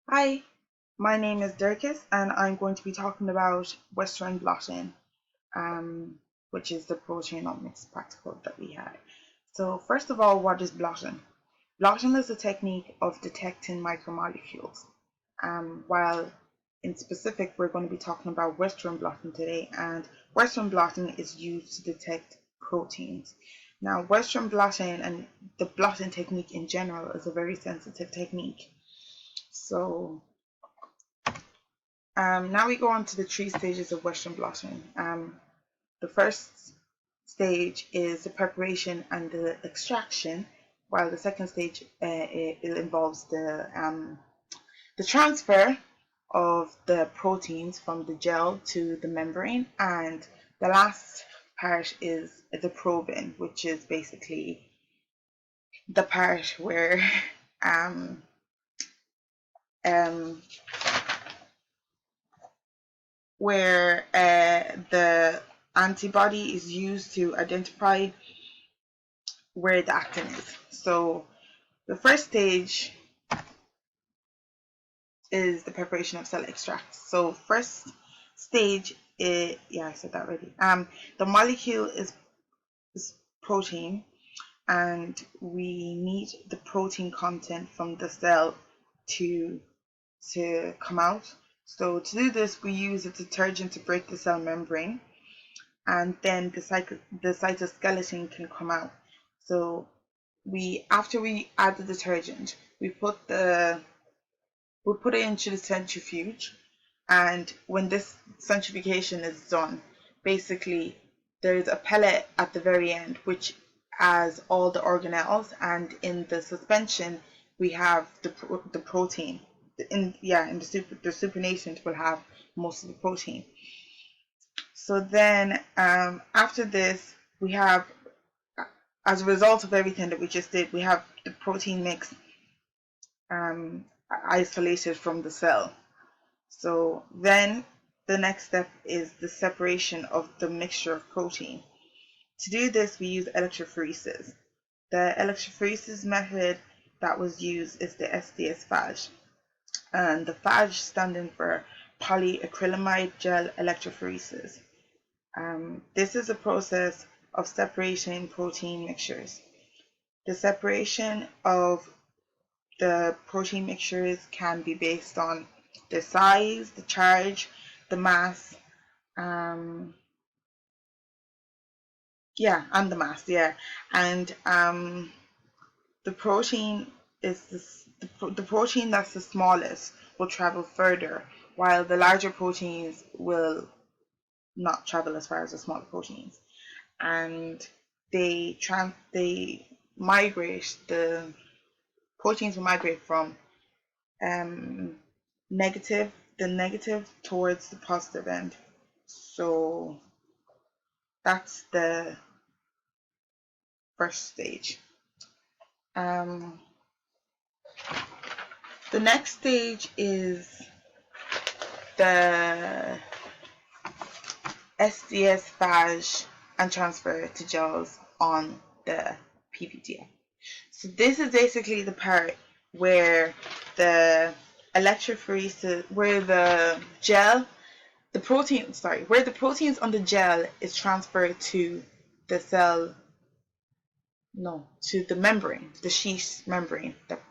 Hi, my name is Dirkus, and I'm going to be talking about Western blotting, which is the Protenomics practical that we had. So, first of all, what is blotting? Blotting is a technique of detecting micromolecules. While in specific, we're going to be talking about Western blotting today, and Western blotting is used to detect proteins. Now, Western blotting and the blotting technique in general is a very sensitive technique. So, now we go on to the three stages of Western blotting. The first stage is the preparation and the extraction, while the second stage it involves the transfer of the proteins from the gel to the membrane, and the last part is the probing, which is basically the part where um, um, the antibody is used to identify where the actin is. So the first stage is the preparation of cell extracts. So first stage I said that already. The molecule is protein, and we need the protein content from the cell to come out. So to do this, we use a detergent to break the cell membrane, and then the cytoskeleton can come out. So after we add the detergent, we put it into the centrifuge, and when this centrifugation is done, basically there's a pellet at the very end which has all the organelles, and in the suspension we have the protein. The supination will have most of the protein. So then after this, we have, as a result of everything that we just did, we have the protein mix isolated from the cell. So then the next step is the separation of the mixture of protein. To do this, we use electrophoresis. The electrophoresis method that was used is the SDS-FAGE, and the FAGE standing for polyacrylamide gel electrophoresis. This is a process of separating protein mixtures. The separation of the protein mixtures can be based on the size, the charge, the mass, and the mass, and the protein is the protein that's the smallest will travel further, while the larger proteins will not travel as far as the smaller proteins, and they migrate. The proteins will migrate from um, the negative towards the positive end. So that's the first stage. Um, the next stage is the SDS phage and transfer to gels on the PPTF. So this is basically the part where the electrophoresis, where the proteins on the gel is transferred to the cell, no, to the membrane, the sheath membrane that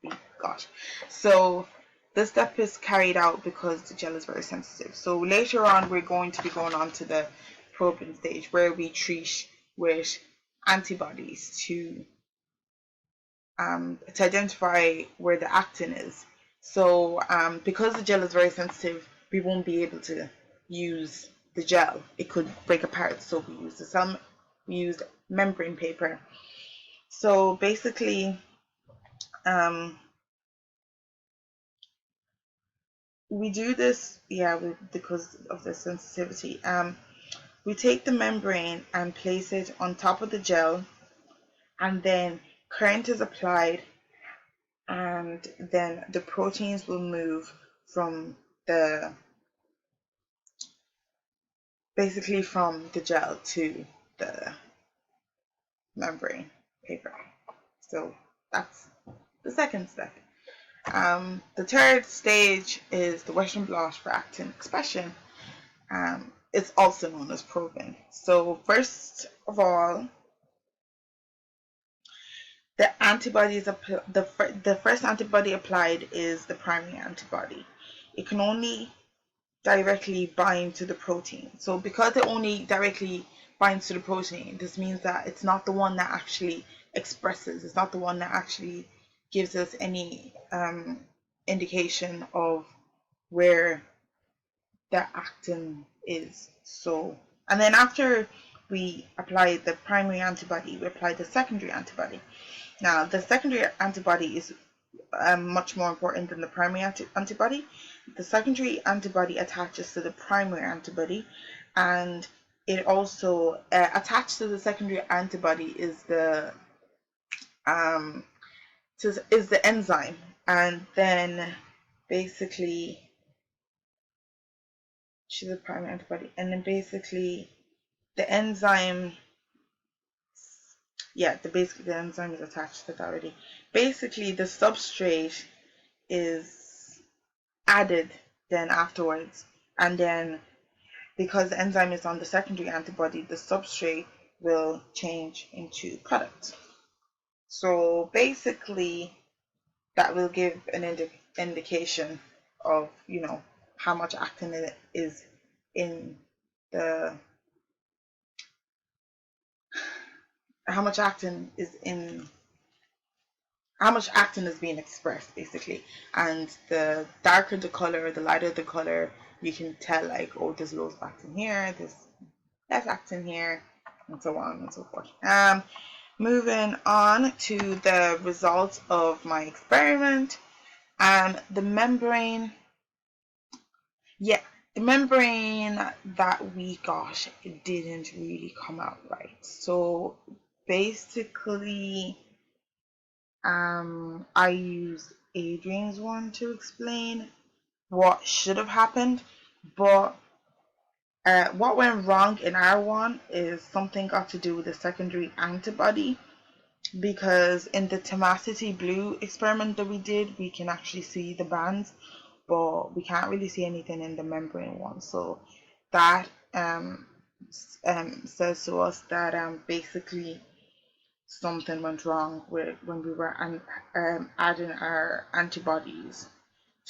we got. So this step is carried out because the gel is very sensitive. So later on, we're going to be going on to the probing stage, where we treat with antibodies to identify where the actin is. So because the gel is very sensitive, we won't be able to use the gel. It could break apart. So we use membrane paper. So basically, we do this, because of the sensitivity. We take the membrane and place it on top of the gel, and then current is applied, and then the proteins will move from from the gel to the membrane paper. So that's the second step. The third stage is the Western blot for actin expression. It's also known as probing. So first of all, the antibodies the first antibody applied is the primary antibody. It can only directly bind to the protein. So because it only directly binds to the protein, this means that it's not the one that actually expresses. It's not the one that actually gives us any indication of where the actin is. So, and then after we apply the primary antibody, we apply the secondary antibody. Now, the secondary antibody is much more important than the primary antibody. The secondary antibody attaches to the primary antibody, and it also attached to the secondary antibody is the enzyme, and then basically she's a primary antibody, and then basically the enzyme, basically the enzyme is attached to that already. Basically, the substrate is added then afterwards, and then because the enzyme is on the secondary antibody, the substrate will change into product. So basically, that will give an indication of how much actin is in the how much actin is being expressed, basically. And the darker the color, the lighter the color, you can tell, like, oh, there's loads of actin here, there's less actin here, and so on and so forth. Moving on to the results of my experiment. The membrane, the membrane that we got, it didn't really come out right. So basically, I use Adrian's one to explain what should have happened, but what went wrong in our one is something got to do with the secondary antibody, because in the Tenacity Blue experiment that we did, we can actually see the bands, but we can't really see anything in the membrane one. So that says to us that basically something went wrong when we were adding our antibodies.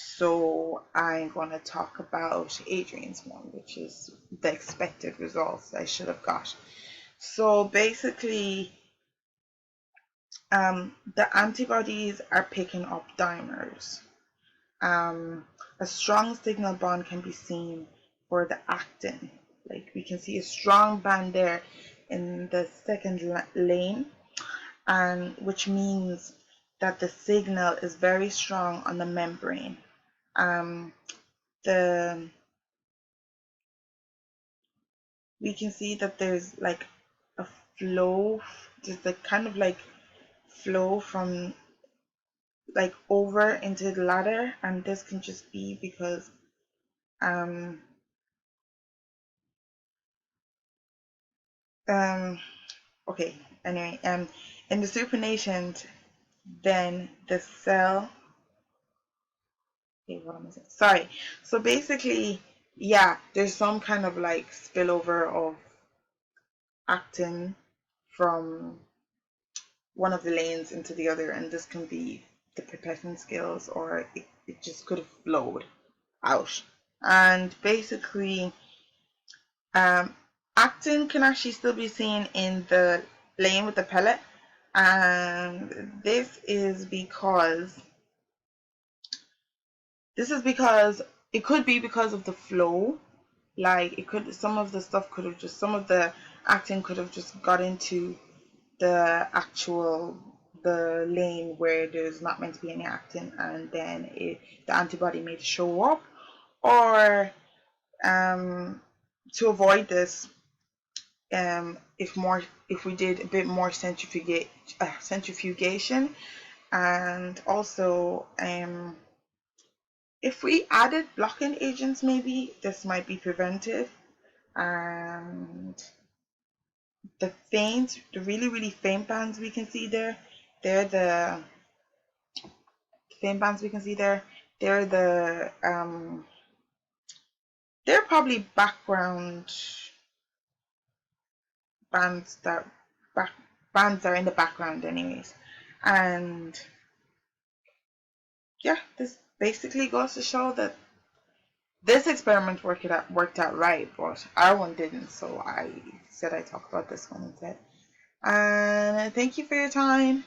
So I'm going to talk about Adrian's one, which is the expected results I should have got. So basically, the antibodies are picking up dimers. A strong signal bond can be seen for the actin. Like, we can see a strong band there in the second lane, and which means that the signal is very strong on the membrane. We can see that there's like a flow, there's a kind of like flow from like over into the ladder, and this can just be because okay, anyway, in the supination, then the cell, okay, what am I saying? Sorry. So basically, yeah, there's some kind of like spillover of actin from one of the lanes into the other, and this can be the pipetting skills, or it just could have flowed out. And basically, actin can actually still be seen in the lane with the pellet, and this is because it could be because of the flow. Like, some of the actin could have just got into the lane where there's not meant to be any actin, and then the antibody may show up. Or to avoid this, if we did a bit more centrifugation, and also if we added blocking agents, maybe this might be prevented. And the really, really faint bands we can see there, they're thin bands we can see there, they're the they're probably background bands that bands are in the background anyways. And yeah, this basically goes to show that this experiment worked out right, but our one didn't, so I said I talk about this one instead. And thank you for your time.